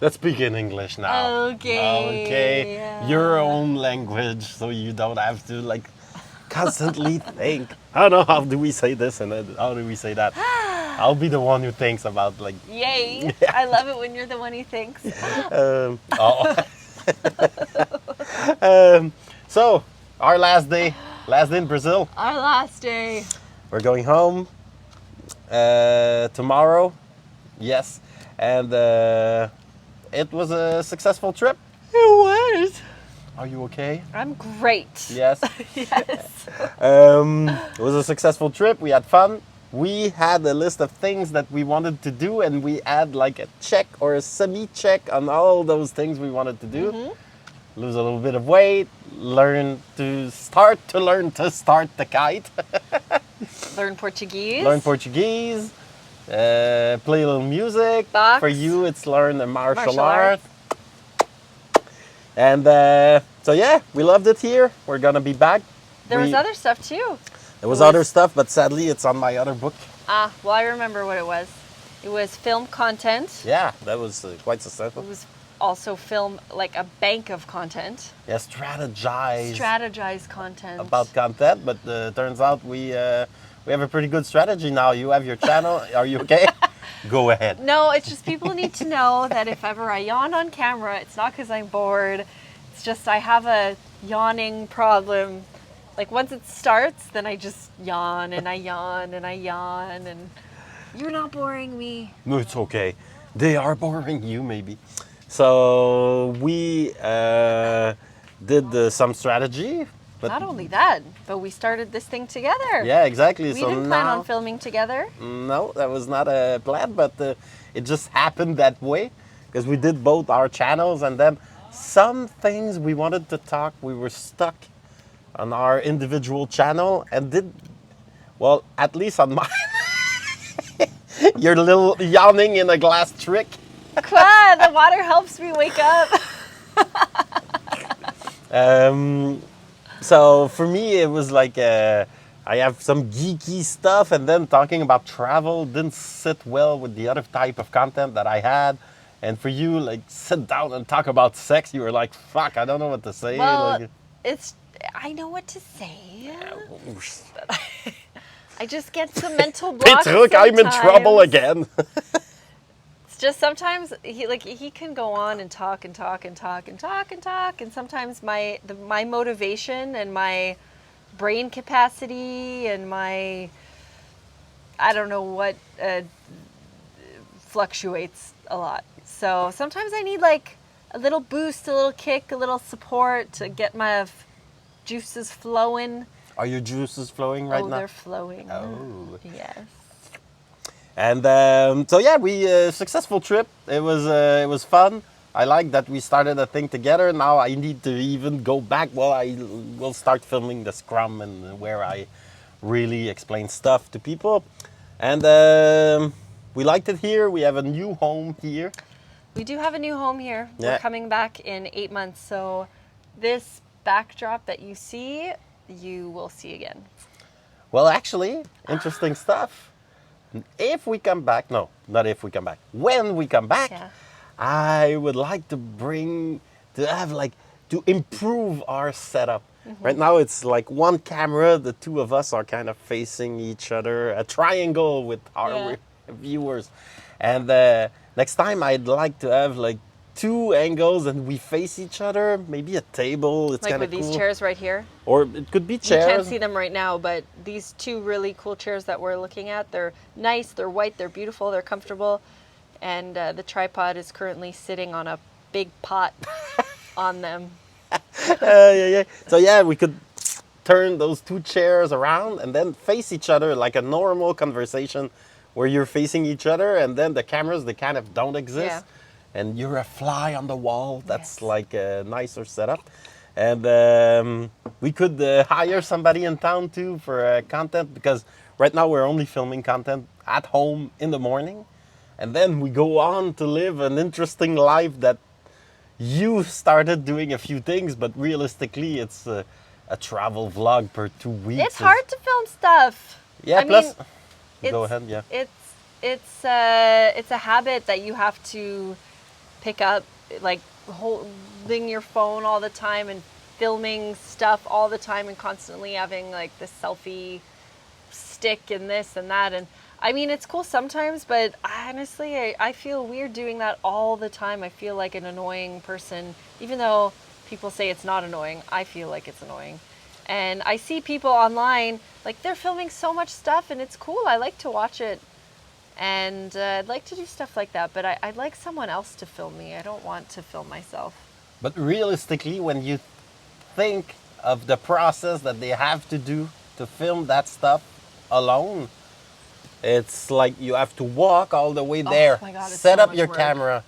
Let's speak in English now. Okay. Okay. Yeah. Your own language, so you don't have to like constantly think. I don't know, how do we say this and then how do we say that? I'll be the one who thinks about like. Yay. I love it when you're the one who thinks. Oh. So our last day in Brazil. Our last day. We're going home tomorrow. Yes, and it was a successful trip. It was. Are you okay? I'm great. Yes. Yes. It was a successful trip. We had fun. We had a list of things that we wanted to do, and we had like a check or a semi-check on all those things we wanted to do. Mm-hmm. Lose a little bit of weight, learn to start the kite. Learn Portuguese. Learn Portuguese. Play a little music. Box. For you, it's learn a martial art. art. And so yeah, we loved it here. We're gonna be back. There was other stuff too. There was other stuff, but sadly it's on my other book. Well, I remember what it was. It was film content. Yeah, that was quite successful. It was also film, like a bank of content. Yeah, strategize content. about content, but turns out we have a pretty good strategy now. You have your channel. Are you okay? Go ahead. No, it's just people need to know that if ever I yawn on camera, it's not because I'm bored. It's just I have a yawning problem. Like once it starts, then I just yawn and I yawn and I yawn and you're not boring me. No, it's okay. They are boring you maybe. So we did some strategy. But not only that, but we started this thing together. Yeah, exactly. We didn't plan on filming together. No, that was not a plan, but it just happened that way because we did both our channels, and then some things we wanted to talk, we were stuck on our individual channel and well, at least on mine. Your little yawning in a glass trick. Quad, the water helps me wake up. So for me, it was like I have some geeky stuff, and then talking about travel didn't sit well with the other type of content that I had. And for you, like sit down and talk about sex, you were like, "Fuck, I don't know what to say." Well, like, I know what to say. I just get some mental blocks. Petruk, I'm in trouble again. It's just sometimes he can go on and talk, and sometimes my motivation and my brain capacity and my I don't know what fluctuates a lot. So sometimes I need like a little boost, a little kick, a little support to get my juices flowing. Are your juices flowing right now? Oh, they're flowing. Oh. Yes. And so yeah, we successful trip. It was fun. I like that we started a thing together. Now I need to even go back. Well, I will start filming the scrum and where I really explain stuff to people. And we liked it here. We have a new home here. We do have a new home here. Yeah. We're coming back in 8 months. So this backdrop that you see, you will see again. Well, actually, interesting stuff. If we come back, no, not if we come back. When we come back, yeah. I would like to improve our setup. Mm-hmm. Right now it's like one camera, the two of us are kind of facing each other, a triangle with our viewers. And next time I'd like to have like two angles and we face each other, maybe a table. It's like kind of with cool. these chairs right here. Or it could be chairs. You can't see them right now, but these two really cool chairs that we're looking at, they're nice, they're white, they're beautiful, they're comfortable. And the tripod is currently sitting on a big pot on them. Yeah. So yeah, we could turn those two chairs around and then face each other like a normal conversation where you're facing each other, and then the cameras, they kind of don't exist. Yeah. And you're a fly on the wall. That's like a nicer setup. And we could hire somebody in town too for content, because right now we're only filming content at home in the morning. And then we go on to live an interesting life that you started doing a few things, but realistically it's a travel vlog per 2 weeks. It's hard to film stuff. Yeah, plus... mean, go ahead, yeah. It's a habit that you have to pick up, like holding your phone all the time and filming stuff all the time and constantly having like the selfie stick and this and that. And I mean, it's cool sometimes, but honestly, I feel weird doing that all the time. I feel like an annoying person, even though people say it's not annoying. I feel like it's annoying. And I see people online, like they're filming so much stuff and it's cool. I like to watch it. And I'd like to do stuff like that, but I'd like someone else to film me. I don't want to film myself. But realistically, when you think of the process that they have to do to film that stuff alone, it's like you have to walk all the way there, my God, it's set so up much your work. camera,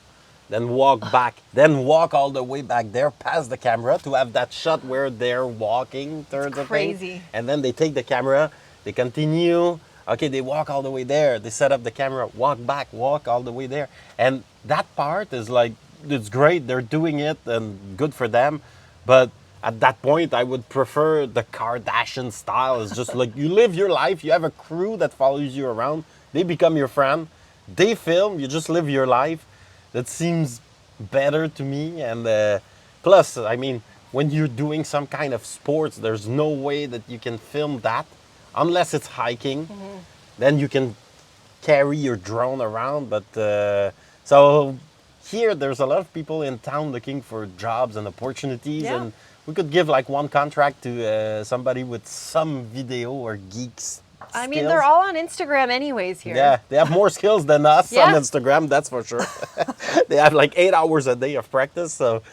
then walk back, then walk all the way back there past the camera to have that shot where they're walking towards the thing. Crazy. And then they take the camera, they continue. Okay, they walk all the way there. They set up the camera, walk back, walk all the way there. And that part is like, it's great. They're doing it and good for them. But at that point, I would prefer the Kardashian style. It's just like you live your life. You have a crew that follows you around. They become your friend. They film. You just live your life. That seems better to me. And plus, I mean, when you're doing some kind of sports, there's no way that you can film that. Unless it's hiking, then you can carry your drone around. But so here, there's a lot of people in town looking for jobs and opportunities. Yeah. And we could give like one contract to somebody with some video or geeks. I mean, skills. they're all on Instagram anyways here. Yeah, they have more skills than us Yeah. on Instagram, that's for sure. They have like 8 hours a day of practice. So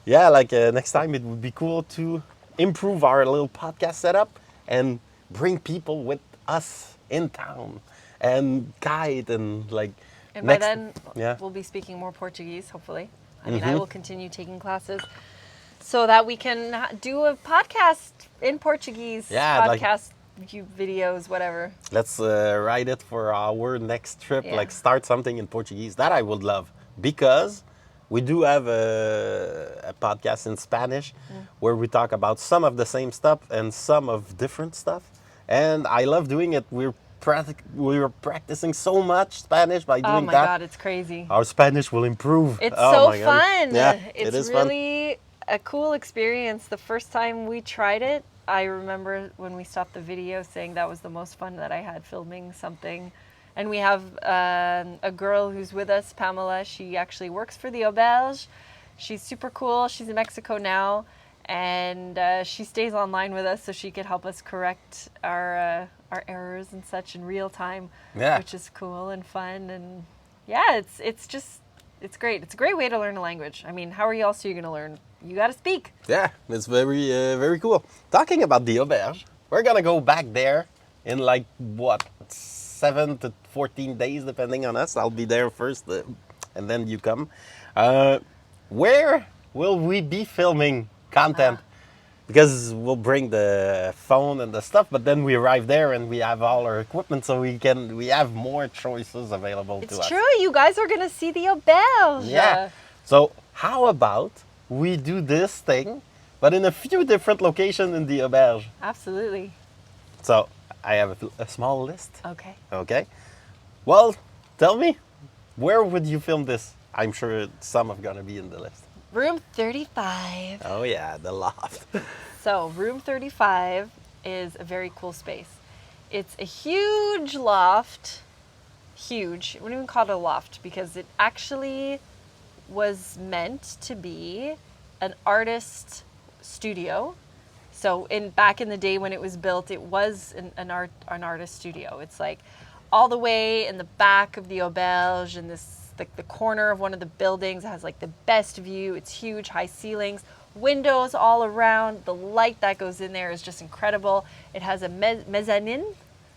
yeah, like next time it would be cool to improve our little podcast setup and bring people with us in town and guide and like. And by then, yeah. we'll be speaking more Portuguese, hopefully. I mean, I will continue taking classes so that we can do a podcast in Portuguese. Yeah, like- podcast, videos, whatever. Let's write it for our next trip. Yeah. Like start something in Portuguese. That I would love because we do have a podcast in Spanish where we talk about some of the same stuff and some of different stuff. And I love doing it. We were practicing so much Spanish by doing Oh my that. God, it's crazy. Our Spanish will improve. It's Oh so my God. fun. Yeah, It's it is fun. really a cool experience. The first time we tried it, I remember when we stopped the video saying that was the most fun that I had filming something. And we have a girl who's with us, Pamela. She actually works for the Auberge. She's super cool. She's in Mexico now. And she stays online with us so she could help us correct our errors and such in real time, Yeah. which is cool and fun. And yeah, it's great. It's a great way to learn a language. I mean, how else are you going to learn? You got to speak. Yeah, it's very, very cool. Talking about the Auberge, we're gonna go back there in like what 7 to 14 days, depending on us. I'll be there first, and then you come. Where will we be filming content? Because we'll bring the phone and the stuff, but then we arrive there and we have all our equipment, so we have more choices available to It's us. true. You guys are going to see the Auberge. Yeah. So how about we do this thing, but in a few different locations in the Auberge? Absolutely. So I have a small list. Okay. Okay. Well, tell me, where would you film this? I'm sure some are gonna be in the list. Room 35. Oh yeah, the loft. So, room 35 is a very cool space. It's a huge loft. Huge. I wouldn't even call it a loft because it actually was meant to be an artist studio. So back in the day when it was built, it was an artist studio. It's like all the way in the back of the Auberge in this like the corner of one of the buildings. It has like the best view. It's huge, high ceilings, windows all around. The light that goes in there is just incredible. It has a mezzanine.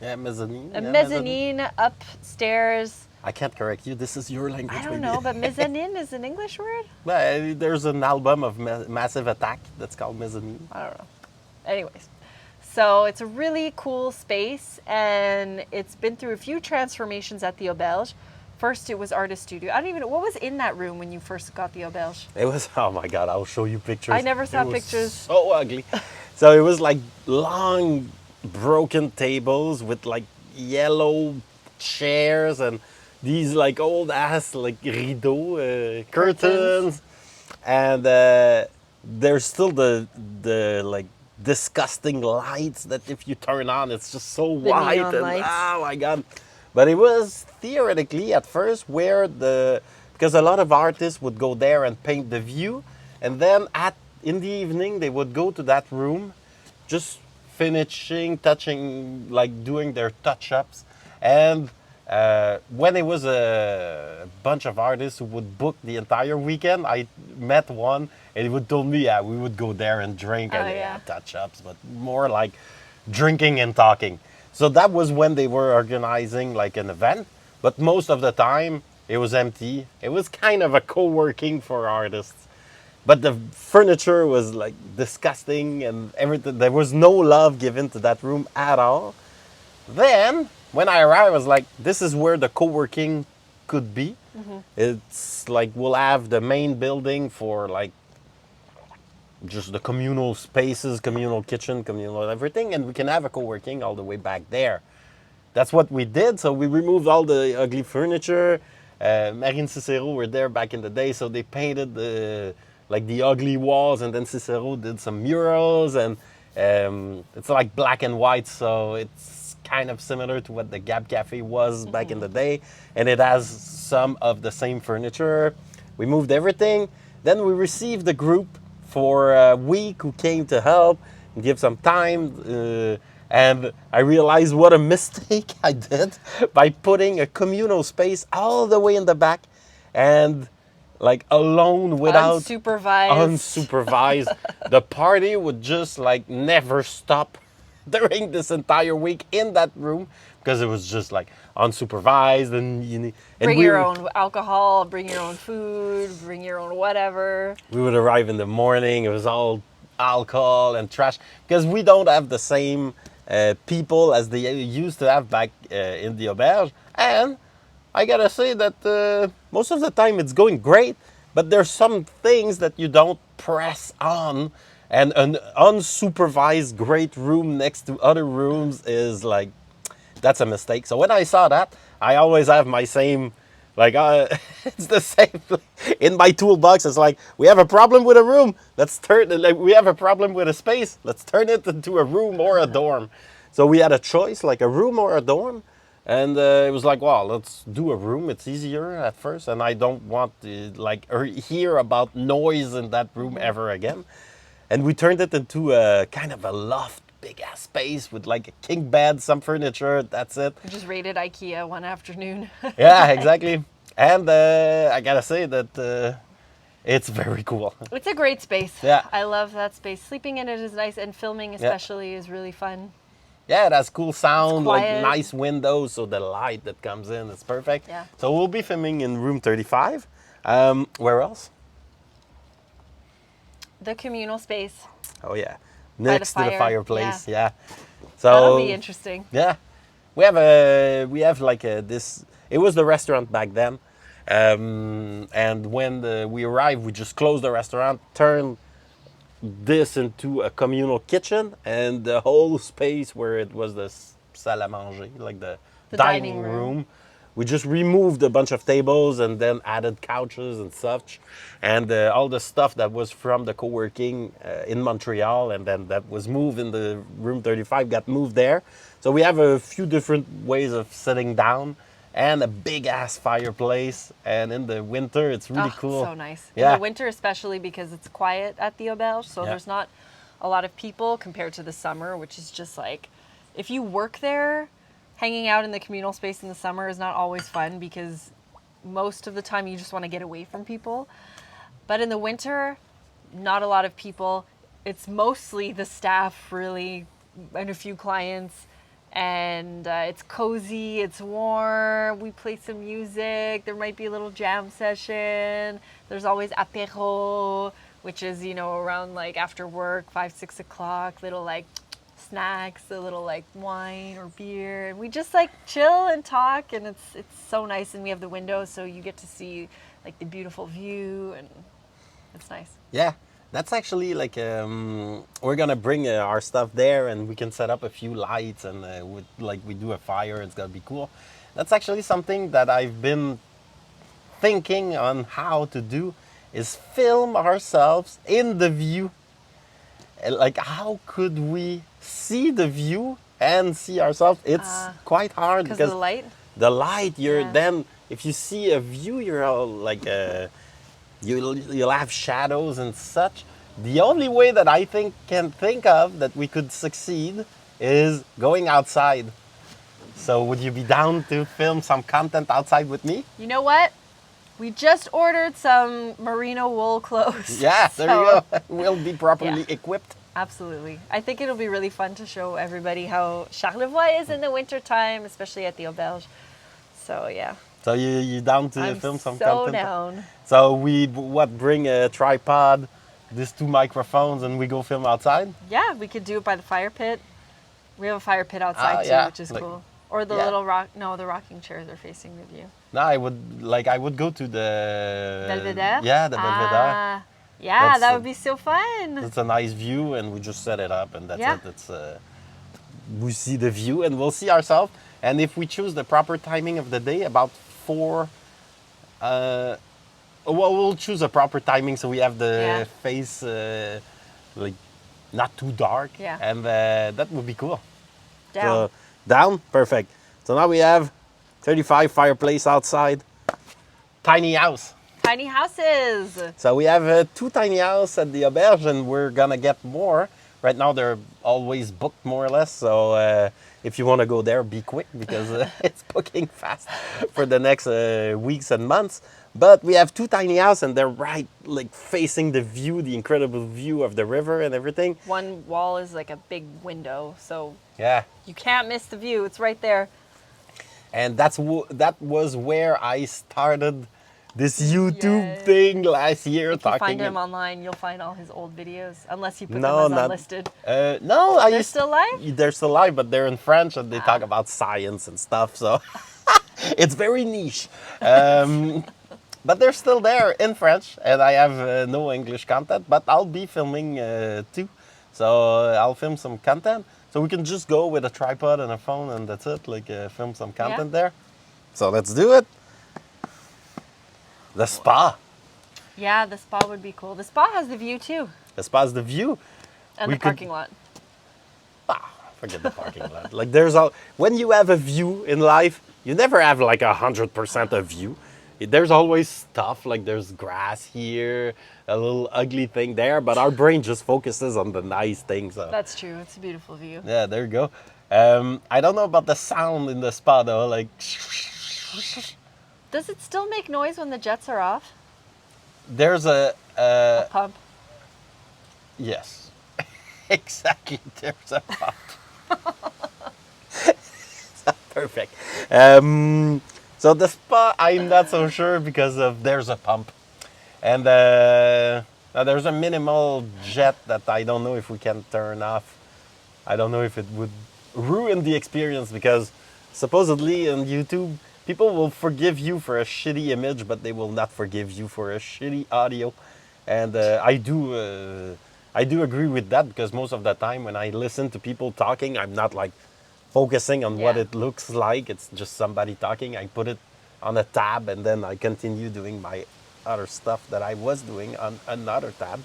Yeah, mezzanine. A yeah, mezzanine upstairs. I can't correct you. This is your language. I don't maybe. know, but mezzanine is an English word? Well, there's an album of Massive Attack that's called Mezzanine. I don't know. Anyways, so it's a really cool space, and it's been through a few transformations at the Auberge. First, it was artist studio. I don't even know, what was in that room when you first got the Auberge? It was, oh my God, I'll show you pictures. I never saw It was pictures. so ugly. So it was like long broken tables with like yellow chairs, and these like old ass like rideaux curtains, and there's still the like disgusting lights that if you turn on, it's just so The white neon and lights. oh my god. But it was theoretically at first where because a lot of artists would go there and paint the view, and then in the evening they would go to that room, just finishing, touching, like doing their touch-ups. And when it was a bunch of artists who would book the entire weekend, I met one and he would tell me, yeah, we would go there and drink and yeah. touch-ups, but more like drinking and talking. So that was when they were organizing like an event, but most of the time it was empty. It was kind of a co-working for artists. But the furniture was like disgusting and everything. There was no love given to that room at all. Then, when I arrived, I was like, this is where the co-working could be. It's like we'll have the main building for like just the communal spaces, communal kitchen, communal everything, and we can have a co-working all the way back there. That's what we did. So we removed all the ugly furniture. Marine Cicero were there back in the day, so they painted the ugly walls, and then Cicero did some murals, and it's like black and white, so it's kind of similar to what the Gab Cafe was back in the day, and it has some of the same furniture. We moved everything. Then we received the group for a week who came to help and give some time. And I realized what a mistake I did by putting a communal space all the way in the back and like alone without unsupervised. The party would just like never stop during this entire week in that room because it was just like unsupervised and bring your own alcohol, bring your own food, bring your own whatever. We would arrive in the morning. It was all alcohol and trash because we don't have the same people as they used to have back in the Auberge. And I gotta say that most of the time it's going great, but there's some things that you don't press on. And an unsupervised great room next to other rooms is like, that's a mistake. So when I saw that, I always have my same, like, it's the same in my toolbox. It's like, we have a problem with a room. Let's turn it, like, we have a problem with a space. Let's turn it into a room or a dorm. So we had a choice, like a room or a dorm. And it was like, well, let's do a room. It's easier at first. And I don't want to, like, hear about noise in that room ever again. And we turned it into a kind of a loft, big ass space with like a king bed, some furniture. That's it. We just raided IKEA one afternoon. Yeah, exactly. And I gotta say that it's very cool. It's a great space. Yeah, I love that space. Sleeping in it is nice, and filming especially is really fun. Yeah, it has cool sound, like quiet. nice windows, so the light that comes in is perfect. Yeah. So we'll be filming in room 35. Where else? The communal space. Oh yeah, next to the fireplace. Yeah. So that'll be interesting. Yeah, we have like this. It was the restaurant back then, and when we arrived, we just closed the restaurant, turned this into a communal kitchen, and the whole space where it was the salle à manger, like the dining room. We just removed a bunch of tables and then added couches and such, and all the stuff that was from the co-working in Montreal, and then that was moved in the room 35, got moved there. So we have a few different ways of sitting down, and a big ass fireplace. And in the winter, it's really cool. So nice. Yeah. In the winter, especially because it's quiet at the Auberge, so there's not a lot of people compared to the summer, which is just like, if you work there, hanging out in the communal space in the summer is not always fun because most of the time you just want to get away from people. But in the winter, not a lot of people. It's mostly the staff, really, and a few clients. And it's cozy, it's warm, we play some music, there might be a little jam session. There's always apéro, which is, around like after work, 5, 6 o'clock, little like snacks, a little like wine or beer, and we just like chill and talk, and it's so nice. And we have the windows, so you get to see like the beautiful view, and it's nice. Yeah, that's actually like we're gonna bring our stuff there, and we can set up a few lights, and we do a fire. It's gonna be cool. That's actually something that I've been thinking on how to do, is film ourselves in the view. Like, how could we see the view and see ourselves? It's quite hard Because of because the light? the light, you're Yeah. then if you see a view, you're all like you'll have shadows and such. The only way that I can think of that we could succeed is going outside. So would you be down to film some content outside with me? You know what? We just ordered some merino wool clothes. Yeah, there So, you go. We'll be properly Yeah. equipped. Absolutely. I think it'll be really fun to show everybody how Charlevoix is in the wintertime, especially at the Auberge. So, yeah. So you down to I'm film some so content? down. So we bring a tripod, these 2 microphones, and we go film outside. Yeah, we could do it by the fire pit. We have a fire pit outside yeah, too, which is like- cool. Or the yeah. little rock. No, the rocking chairs are facing the view. No, I would go to the Belvedere? Yeah, the Belvedere. Ah, yeah, That's that a- would be so fun. It's a nice view, and we just set it up, and that's Yeah. it. It's we see the view, and we'll see ourselves. And if we choose the proper timing of the day, about 4. Well, we'll choose a proper timing so we have the Yeah. face like not too dark. Yeah. And that would be cool. Down. So, down? Perfect. So now we have 35 fireplace outside. Tiny house. Tiny houses. So we have 2 tiny houses at the Auberge, and we're gonna get more. Right now they're always booked more or less. So if you want to go there, be quick because it's booking fast for the next weeks and months. But we have 2 tiny houses, and they're right like facing the view, the incredible view of the river and everything. One wall is like a big window, so Yeah. you can't miss the view. It's right there. And that was where I started this YouTube Yes. thing last year. If you talking. find him online, you'll find all his old videos, unless you put No, them as not- unlisted. No, They're still live? They're still live, but they're in French, and they talk about science and stuff. So it's very niche. But they're still there in French, and I have no English content. But I'll be filming too, so I'll film some content. So we can just go with a tripod and a phone, and that's it. Like film some content there. So let's do it. The spa. Yeah, the spa would be cool. The spa has the view too, The spa's the view. and We the could- parking lot. Forget the parking lot. Like when you have a view in life, you never have like 100% of view. There's always stuff, like there's grass here, a little ugly thing there, but our brain just focuses on the nice things. So. That's true. It's a beautiful view. Yeah, there you go. I don't know about the sound in the spa though. Like, Does it still make noise when the jets are off? there's a Pump. yes, exactly. There's a pump. Perfect. So the spa, I'm not so sure because there's a pump, and now there's a minimal jet that I don't know if we can turn off. I don't know if it would ruin the experience because supposedly on YouTube people will forgive you for a shitty image, but they will not forgive you for a shitty audio, and I do agree with that because most of the time when I listen to people talking, I'm not like focusing on what Yeah. it looks like. It's just somebody talking. I put it on a tab and then I continue doing my other stuff that I was doing on another tab.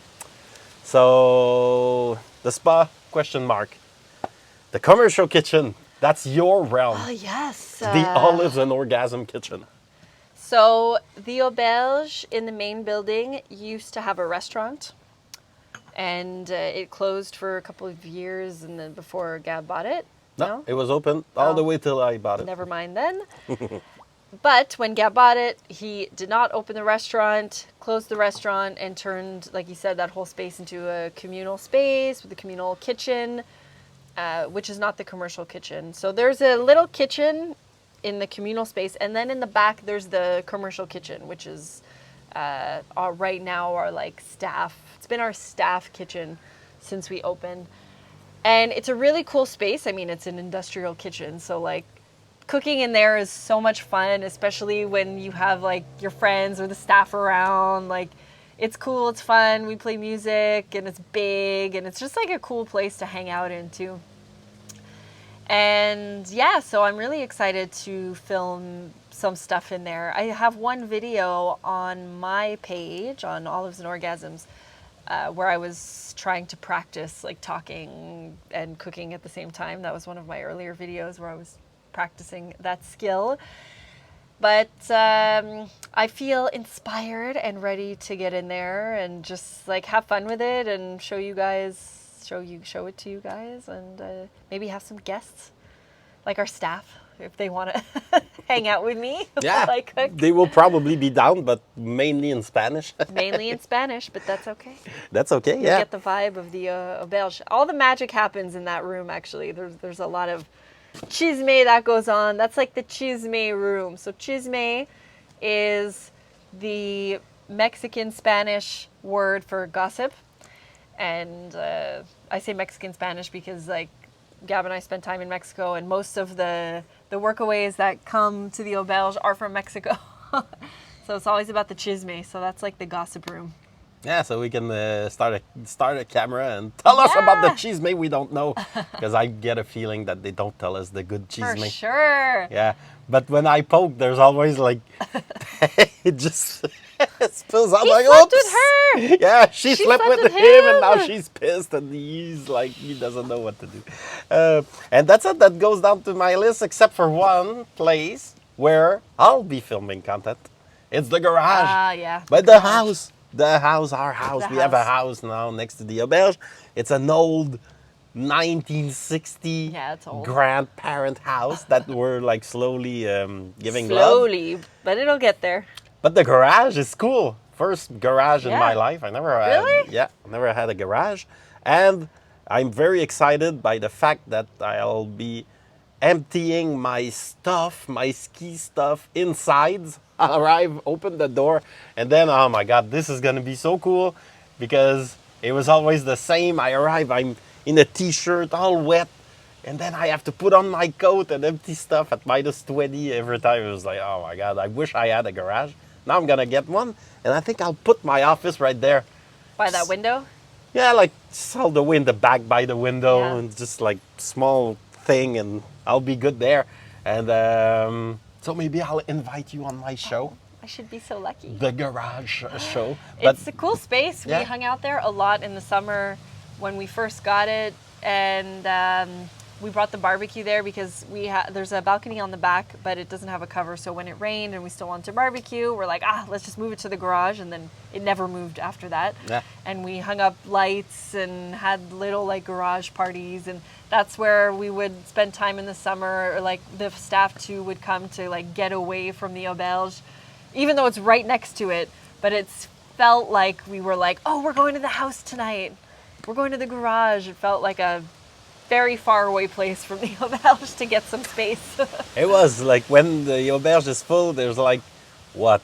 So the spa, question mark. The commercial kitchen, that's your realm. Oh yes. The Olives and Orgasm kitchen. So the Auberge in the main building used to have a restaurant, and it closed for a couple of years, and then before Gab bought it. No, it was open all the way till I bought it. Never mind then. But when Gab bought it, he did not open the restaurant, closed the restaurant, and turned, like you said, that whole space into a communal space with a communal kitchen, which is not the commercial kitchen. So there's a little kitchen in the communal space, and then in the back there's the commercial kitchen, which is right now our like staff. It's been our staff kitchen since we opened. And it's a really cool space. I mean, it's an industrial kitchen, so like cooking in there is so much fun, especially when you have like your friends or the staff around. Like, it's cool, it's fun. We play music, and it's big, and it's just like a cool place to hang out in too. And yeah, so I'm really excited to film some stuff in there. I have one video on my page on Olives and Orgasms where I was trying to practice like talking and cooking at the same time. That was one of my earlier videos where I was practicing that skill. But I feel inspired and ready to get in there and just like have fun with it and show it to you guys, and maybe have some guests, like our staff, if they want to hang out with me while I cook. They will probably be down, but mainly in Spanish. Mainly in Spanish, but that's okay. That's okay, You yeah. get the vibe of the Auberge. All the magic happens in that room, actually. There's a lot of chisme that goes on. That's like the chisme room. So chisme is the Mexican Spanish word for gossip. And I say Mexican Spanish because like Gab and I spent time in Mexico, and most of the workaways that come to the Auberge are from Mexico. So it's always about the chisme. So that's like the gossip room. Yeah, so we can start a camera and tell us about the chisme we don't know, because I get a feeling that they don't tell us the good chisme. For sure. Yeah, but when I poke, there's always like it just spills out. He like, slept oops. with her. Yeah, she slept with him, and now him. she's pissed, and he's like he doesn't know what to do. And that's it. That goes down to my list, except for one place where I'll be filming content. It's the garage. Ah, yeah. But the house. The house, our house. The We have a house. house now next to the Auberge. It's an old 1960 it's old. grandparent house that we're like slowly giving love. Slowly, but it'll get there. But the garage is cool. First garage in Yeah. my life. I never had. Really? Yeah, never had a garage, and I'm very excited by the fact that I'll be emptying my stuff, my ski stuff inside. I'll arrive, open the door, and then, oh my God, this is gonna be so cool because it was always the same. I arrive, I'm in a t-shirt, all wet, and then I have to put on my coat and empty stuff at -20 every time. It was like, oh my God, I wish I had a garage. Now I'm gonna get one, and I think I'll put my office right there. By that window? Yeah, like just all the way in the back by the window, Yeah. and just like small thing, and I'll be good there. And so maybe I'll invite you on my show, I should be so lucky. the garage show. It's a cool space. Yeah. We hung out there a lot in the summer when we first got it, and we brought the barbecue there because there's a balcony on the back, but it doesn't have a cover. So when it rained and we still wanted to barbecue, we're like, let's just move it to the garage, and then it never moved after that. Yeah. And we hung up lights and had little like garage parties, and that's where we would spend time in the summer, or like the staff too would come to like get away from the Auberge, even though it's right next to it. But it's felt like we were like, oh, we're going to the house tonight. We're going to the garage. It felt like a very far away place from the Auberge to get some space. It was like when the Auberge is full, there's like, what,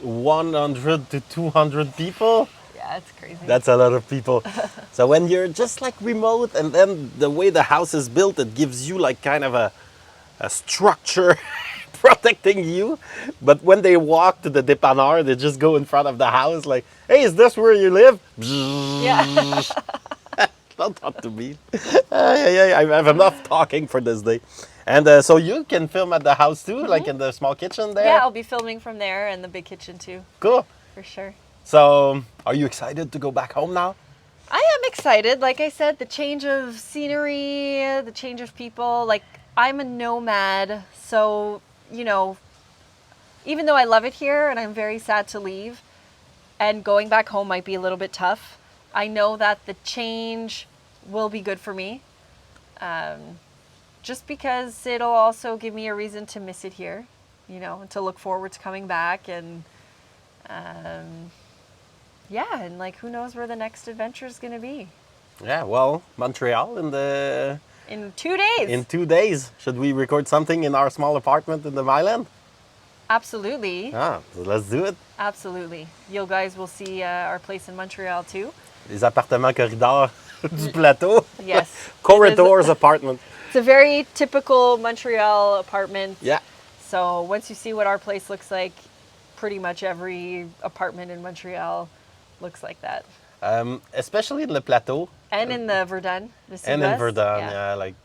100 to 200 people? Yeah, it's crazy. That's a lot of people. So when you're just like remote, and then the way the house is built, it gives you like kind of a structure protecting you. But when they walk to the dépanneur, they just go in front of the house like, hey, is this where you live? Yeah. Don't talk to me. I have enough talking for this day. And so you can film at the house too, like in the small kitchen there? Yeah, I'll be filming from there, and the big kitchen too, Cool. for sure. So are you excited to go back home now? I am excited. Like I said, the change of scenery, the change of people. Like, I'm a nomad, so, you know, even though I love it here and I'm very sad to leave, and going back home might be a little bit tough, I know that the change will be good for me. Just because it'll also give me a reason to miss it here, you know, and to look forward to coming back. And yeah, and like, who knows where the next adventure is going to be. Yeah, well, Montreal In 2 days. in 2 days. Should we record something in our small apartment in the Myland? Absolutely. So let's do it. Absolutely. You guys will see our place in Montreal too. Les appartements corridors du plateau. Yes. Corridors apartment. It's a very typical Montreal apartment. Yeah. So once you see what our place looks like, pretty much every apartment in Montreal looks like that. Especially in the plateau. And in the Verdun. And in Verdun, yeah, like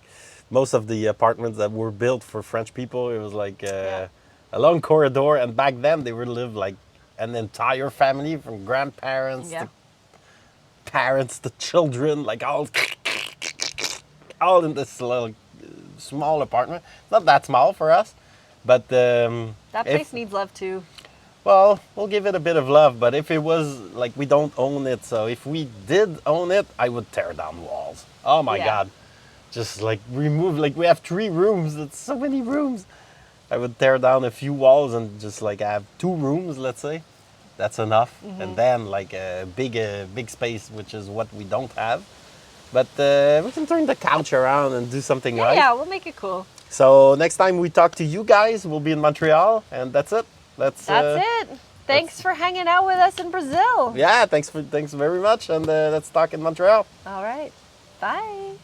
most of the apartments that were built for French people, it was like Yeah. a long corridor, and back then they would live like an entire family from grandparents Yeah. to parents to children, like all in this little small apartment. Not that small for us, but That if- place needs love too. well, we'll give it a bit of love, but if it was like we don't own it, so if we did own it, I would tear down walls. Oh my Yeah. God. Just like remove, like we have 3 rooms, it's so many rooms. I would tear down a few walls and just like have 2 rooms, let's say. That's enough. And then like a big space, which is what we don't have. But we can turn the couch around and do something Yeah, nice. yeah, we'll make it cool. So next time we talk to you guys, we'll be in Montreal, and that's it. That's it. Thanks for hanging out with us in Brazil. Yeah, thanks very much, and let's talk in Montreal. All right. Bye.